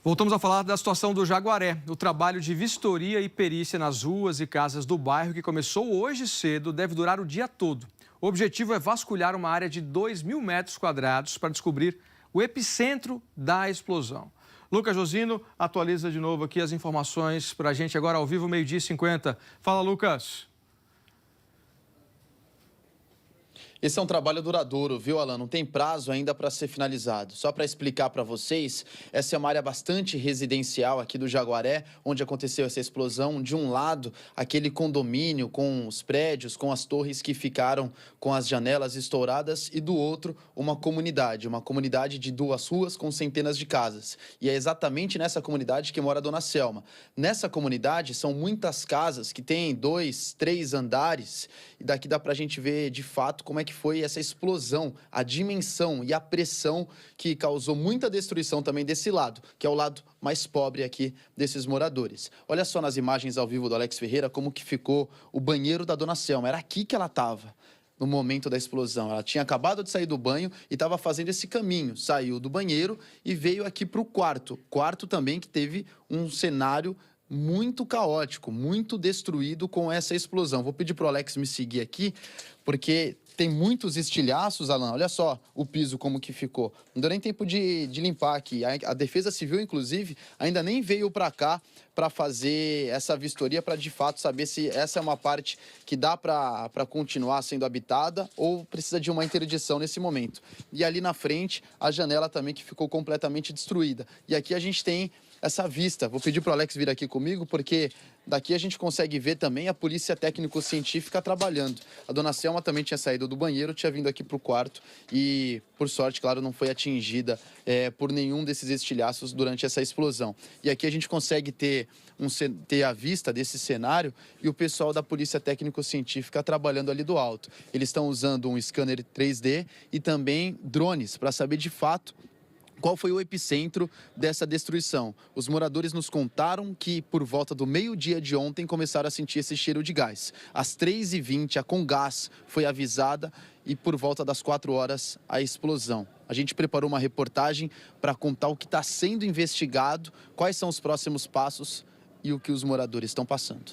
Voltamos a falar da situação do Jaguaré. O trabalho de vistoria e perícia nas ruas e casas do bairro, que começou hoje cedo, deve durar o dia todo. O objetivo é vasculhar uma área de 2.000 metros quadrados para descobrir o epicentro da explosão. Lucas Josino atualiza de novo aqui as informações para a gente agora ao vivo, 12h50. Fala, Lucas. Esse é um trabalho duradouro, viu, Alan? Não tem prazo ainda para ser finalizado. Só para explicar para vocês, essa é uma área bastante residencial aqui do Jaguaré, onde aconteceu essa explosão. De um lado, aquele condomínio com os prédios, com as torres que ficaram com as janelas estouradas, e do outro, uma comunidade de 2 ruas com centenas de casas. E é exatamente nessa comunidade que mora a dona Selma. Nessa comunidade, são muitas casas que têm 2, 3 andares, e daqui dá para a gente ver, de fato, como é que foi essa explosão, a dimensão e a pressão que causou muita destruição também desse lado, que é o lado mais pobre aqui desses moradores. Olha só nas imagens ao vivo do Alex Ferreira como que ficou o banheiro da dona Selma. Era aqui que ela estava no momento da explosão. Ela tinha acabado de sair do banho e estava fazendo esse caminho. Saiu do banheiro e veio aqui para o quarto. Quarto também que teve um cenário muito caótico, muito destruído com essa explosão. Vou pedir para o Alex me seguir aqui, porque tem muitos estilhaços, Alan. Olha só o piso como que ficou. Não deu nem tempo de limpar aqui. A Defesa Civil, inclusive, ainda nem veio para cá para fazer essa vistoria, para de fato saber se essa é uma parte que dá para continuar sendo habitada ou precisa de uma interdição nesse momento. E ali na frente, a janela também que ficou completamente destruída. E aqui a gente tem essa vista. Vou pedir para o Alex vir aqui comigo, porque daqui a gente consegue ver também a polícia técnico-científica trabalhando. A dona Selma também tinha saído do banheiro, tinha vindo aqui para o quarto e, por sorte, claro, não foi atingida por nenhum desses estilhaços durante essa explosão. E aqui a gente consegue ter a vista desse cenário e o pessoal da polícia técnico-científica trabalhando ali do alto. Eles estão usando um scanner 3D e também drones para saber de fato qual foi o epicentro dessa destruição. Os moradores nos contaram que, por volta do meio-dia de ontem, começaram a sentir esse cheiro de gás. Às 3h20, a Comgás foi avisada e, por volta das 4 horas, a explosão. A gente preparou uma reportagem para contar o que está sendo investigado, quais são os próximos passos e o que os moradores estão passando.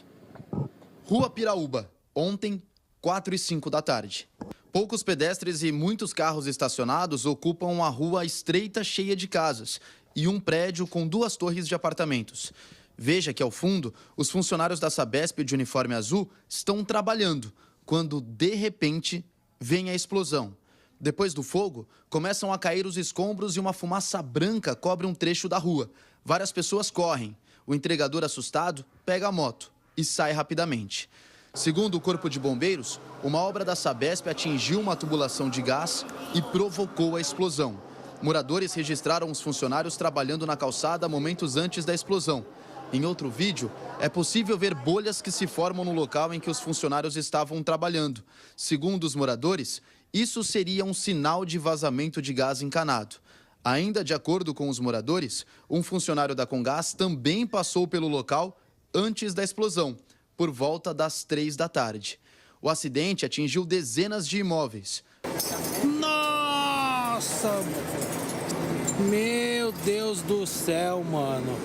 Rua Piraúba, ontem, 4h05 da tarde. Poucos pedestres e muitos carros estacionados ocupam a rua estreita cheia de casas e um prédio com 2 torres de apartamentos. Veja que ao fundo, os funcionários da Sabesp de uniforme azul estão trabalhando, quando de repente vem a explosão. Depois do fogo, começam a cair os escombros e uma fumaça branca cobre um trecho da rua. Várias pessoas correm. O entregador assustado pega a moto e sai rapidamente. Segundo o Corpo de Bombeiros, uma obra da Sabesp atingiu uma tubulação de gás e provocou a explosão. Moradores registraram os funcionários trabalhando na calçada momentos antes da explosão. Em outro vídeo, é possível ver bolhas que se formam no local em que os funcionários estavam trabalhando. Segundo os moradores, isso seria um sinal de vazamento de gás encanado. Ainda de acordo com os moradores, um funcionário da Comgás também passou pelo local antes da explosão, por volta das 3 da tarde. O acidente atingiu dezenas de imóveis. Nossa! Meu Deus do céu, mano.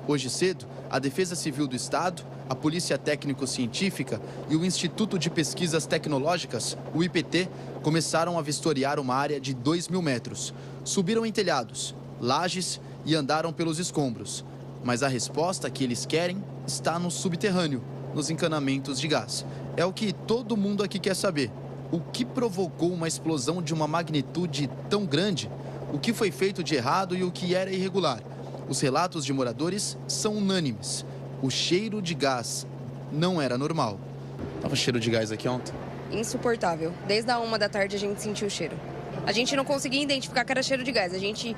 Hoje cedo, a Defesa Civil do Estado, a Polícia Técnico-Científica e o Instituto de Pesquisas Tecnológicas, o IPT, começaram a vistoriar uma área de 2.000 metros. Subiram em telhados, lajes e andaram pelos escombros. Mas a resposta que eles querem está no subterrâneo, nos encanamentos de gás. É o que todo mundo aqui quer saber. O que provocou uma explosão de uma magnitude tão grande? O que foi feito de errado e o que era irregular? Os relatos de moradores são unânimes. O cheiro de gás não era normal. Tava cheiro de gás aqui ontem? Insuportável. Desde a 1 da tarde a gente sentiu o cheiro. A gente não conseguia identificar que era cheiro de gás. A gente,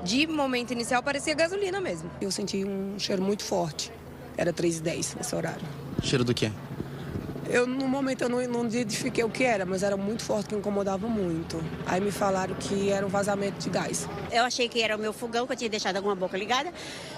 de momento inicial, parecia gasolina mesmo. Eu senti um cheiro muito forte. Era 3h10 nesse horário. Cheiro do quê? No momento eu não identifiquei o que era, mas era muito forte, que incomodava muito. Aí me falaram que era um vazamento de gás. Eu achei que era o meu fogão, que eu tinha deixado alguma boca ligada,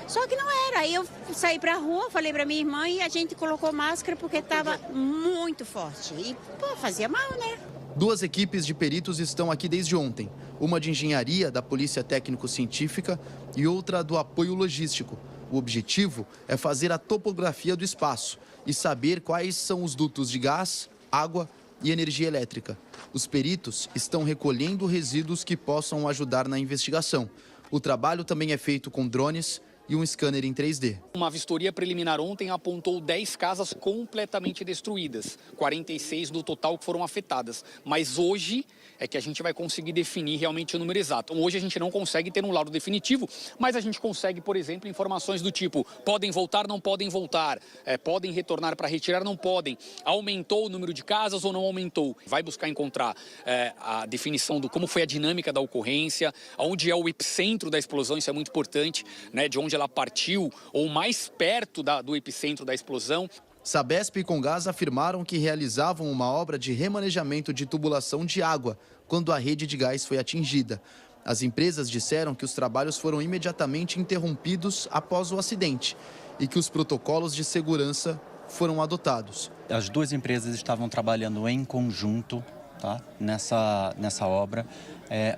só que não era. Aí eu saí pra rua, falei pra minha irmã e a gente colocou máscara porque estava muito forte. E, fazia mal, né? 2 equipes de peritos estão aqui desde ontem. Uma de engenharia da Polícia Técnico-Científica e outra do apoio logístico. O objetivo é fazer a topografia do espaço e saber quais são os dutos de gás, água e energia elétrica. Os peritos estão recolhendo resíduos que possam ajudar na investigação. O trabalho também é feito com drones e um scanner em 3D. Uma vistoria preliminar ontem apontou 10 casas completamente destruídas, 46 no total que foram afetadas. Mas hoje é que a gente vai conseguir definir realmente o número exato. Hoje a gente não consegue ter um laudo definitivo, mas a gente consegue, por exemplo, informações do tipo: podem voltar, não podem voltar, podem retornar para retirar, não podem, aumentou o número de casas ou não aumentou. Vai buscar encontrar a definição do como foi a dinâmica da ocorrência, onde é o epicentro da explosão, isso é muito importante, né, de onde ela partiu ou mais perto do epicentro da explosão. Sabesp e Comgás afirmaram que realizavam uma obra de remanejamento de tubulação de água quando a rede de gás foi atingida. As empresas disseram que os trabalhos foram imediatamente interrompidos após o acidente e que os protocolos de segurança foram adotados. As 2 empresas estavam trabalhando em conjunto, tá, nessa obra,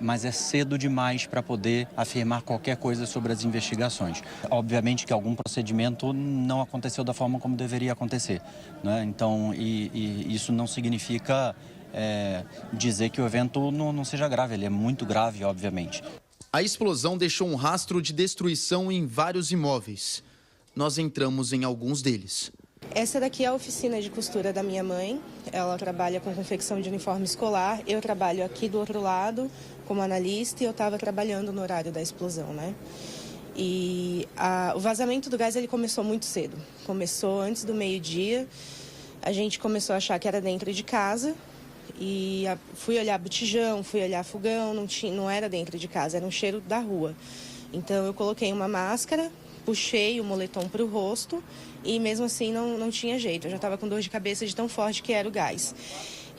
mas é cedo demais para poder afirmar qualquer coisa sobre as investigações. Obviamente que algum procedimento não aconteceu da forma como deveria acontecer, né? Então, e isso não significa dizer que o evento não seja grave, ele é muito grave, obviamente. A explosão deixou um rastro de destruição em vários imóveis. Nós entramos em alguns deles. Essa daqui é a oficina de costura da minha mãe. Ela trabalha com confecção de uniforme escolar. Eu trabalho aqui do outro lado como analista e eu estava trabalhando no horário da explosão, né? E o vazamento do gás ele começou muito cedo. Começou antes do meio-dia. A gente começou a achar que era dentro de casa. E fui olhar botijão, fui olhar fogão, não era dentro de casa, era um cheiro da rua. Então eu coloquei uma máscara, puxei o moletom para o rosto e mesmo assim não tinha jeito. Eu já estava com dor de cabeça de tão forte que era o gás.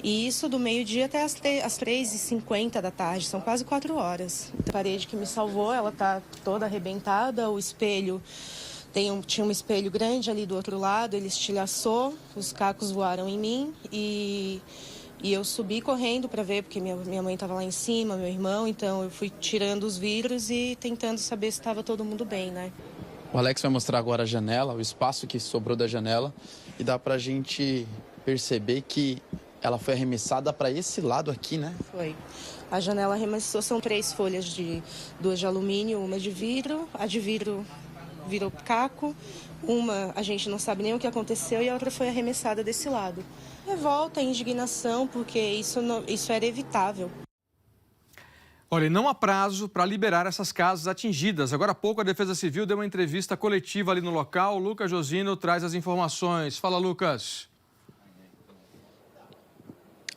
E isso do meio-dia até as 3h50 da tarde, são quase 4 horas. A parede que me salvou, ela está toda arrebentada, o espelho... Tinha um espelho grande ali do outro lado, ele estilhaçou, os cacos voaram em mim e eu subi correndo para ver, porque minha mãe estava lá em cima, meu irmão, então eu fui tirando os vidros e tentando saber se estava todo mundo bem, né? O Alex vai mostrar agora a janela, o espaço que sobrou da janela, e dá pra gente perceber que ela foi arremessada para esse lado aqui, né? Foi. A janela arremessou, são 3 folhas, 2 de alumínio, uma de vidro. A de vidro virou caco, uma a gente não sabe nem o que aconteceu e a outra foi arremessada desse lado. Revolta, indignação, porque isso era evitável. Olha, não há prazo para liberar essas casas atingidas. Agora há pouco a Defesa Civil deu uma entrevista coletiva ali no local. O Lucas Josino traz as informações. Fala, Lucas.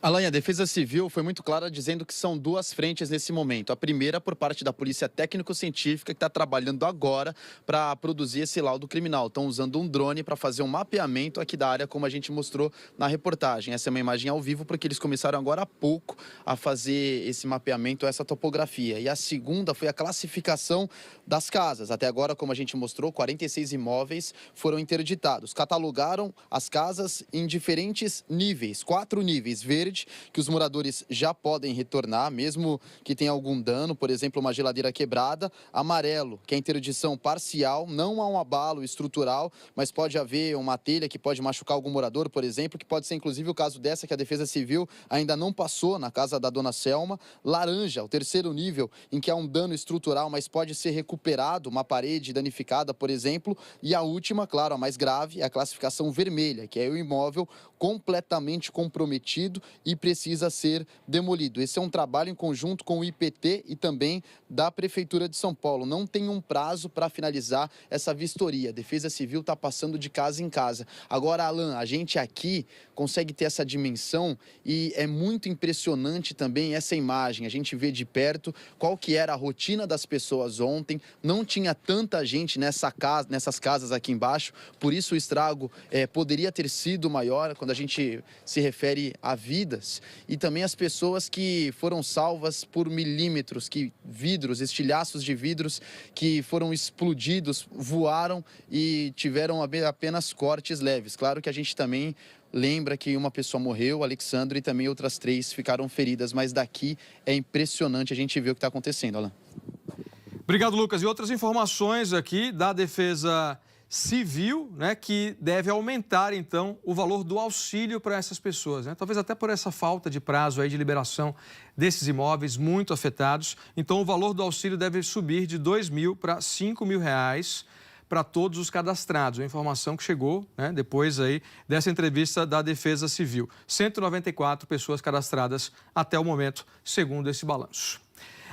Alain, a Defesa Civil foi muito clara dizendo que são 2 frentes nesse momento. A primeira por parte da Polícia Técnico-Científica, que está trabalhando agora para produzir esse laudo criminal. Estão usando um drone para fazer um mapeamento aqui da área, como a gente mostrou na reportagem. Essa é uma imagem ao vivo, porque eles começaram agora há pouco a fazer esse mapeamento, essa topografia. E a segunda foi a classificação das casas. Até agora, como a gente mostrou, 46 imóveis foram interditados. Catalogaram as casas em diferentes níveis, 4 níveis: verde, que os moradores já podem retornar, mesmo que tenha algum dano, por exemplo, uma geladeira quebrada; amarelo, que é interdição parcial, não há um abalo estrutural, mas pode haver uma telha que pode machucar algum morador, por exemplo, que pode ser inclusive o caso dessa que a Defesa Civil ainda não passou na casa da dona Selma; laranja, o 3º nível, em que há um dano estrutural, mas pode ser recuperado, uma parede danificada, por exemplo; e a última, claro, a mais grave, é a classificação vermelha, que é o imóvel completamente comprometido e precisa ser demolido. Esse é um trabalho em conjunto com o IPT e também da Prefeitura de São Paulo. Não tem um prazo para finalizar essa vistoria. A Defesa Civil está passando de casa em casa. Agora, Alan, a gente aqui consegue ter essa dimensão e é muito impressionante também essa imagem. A gente vê de perto qual que era a rotina das pessoas ontem. Não tinha tanta gente nessas casas aqui embaixo, por isso o estrago poderia ter sido maior quando a gente se refere a vidas. E também as pessoas que foram salvas por milímetros, que vidros, estilhaços de vidros que foram explodidos, voaram e tiveram apenas cortes leves. Claro que a gente também lembra que uma pessoa morreu, Alexandre, e também outras 3 ficaram feridas, mas daqui é impressionante a gente ver o que está acontecendo, Alan. Obrigado, Lucas. E outras informações aqui da Defesa Civil, né, que deve aumentar, então, o valor do auxílio para essas pessoas, né? Talvez até por essa falta de prazo aí de liberação desses imóveis muito afetados. Então, o valor do auxílio deve subir de R$2.000 para R$5.000 para todos os cadastrados. A informação que chegou, né, depois aí dessa entrevista da Defesa Civil. 194 pessoas cadastradas até o momento, segundo esse balanço.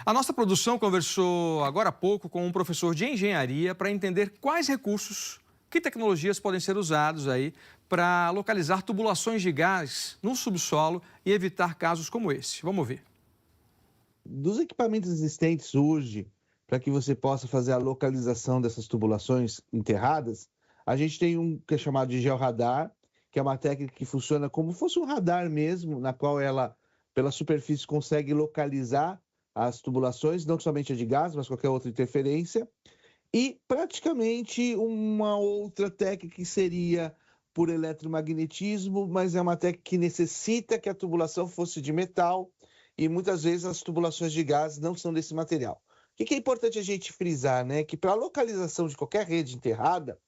A nossa produção conversou agora há pouco com um professor de engenharia para entender quais recursos, que tecnologias podem ser usados aí para localizar tubulações de gás no subsolo e evitar casos como esse. Vamos ver. Dos equipamentos existentes hoje, para que você possa fazer a localização dessas tubulações enterradas, a gente tem um que é chamado de georradar, que é uma técnica que funciona como se fosse um radar mesmo, na qual ela, pela superfície, consegue localizar as tubulações, não somente a de gás, mas qualquer outra interferência. E praticamente uma outra técnica que seria por eletromagnetismo, mas é uma técnica que necessita que a tubulação fosse de metal e muitas vezes as tubulações de gás não são desse material. O que é importante a gente frisar, né? Que para a localização de qualquer rede enterrada,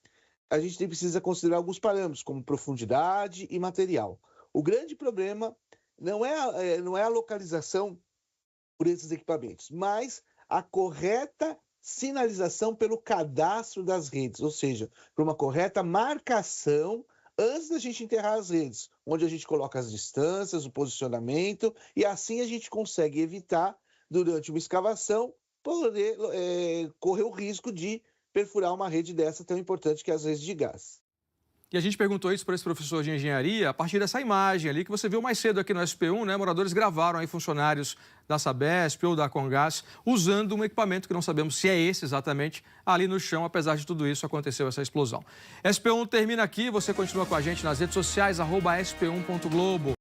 a gente precisa considerar alguns parâmetros, como profundidade e material. O grande problema não é a localização por esses equipamentos, mas a correta sinalização pelo cadastro das redes, ou seja, por uma correta marcação antes da gente enterrar as redes, onde a gente coloca as distâncias, o posicionamento, e assim a gente consegue evitar, durante uma escavação, poder correr o risco de perfurar uma rede dessa tão importante que é as redes de gás. E a gente perguntou isso para esse professor de engenharia a partir dessa imagem ali que você viu mais cedo aqui no SP1, né? Moradores gravaram aí funcionários da Sabesp ou da Comgás usando um equipamento que não sabemos se é esse exatamente ali no chão. Apesar de tudo isso, aconteceu essa explosão. SP1 termina aqui. Você continua com a gente nas redes sociais, @sp1.globo.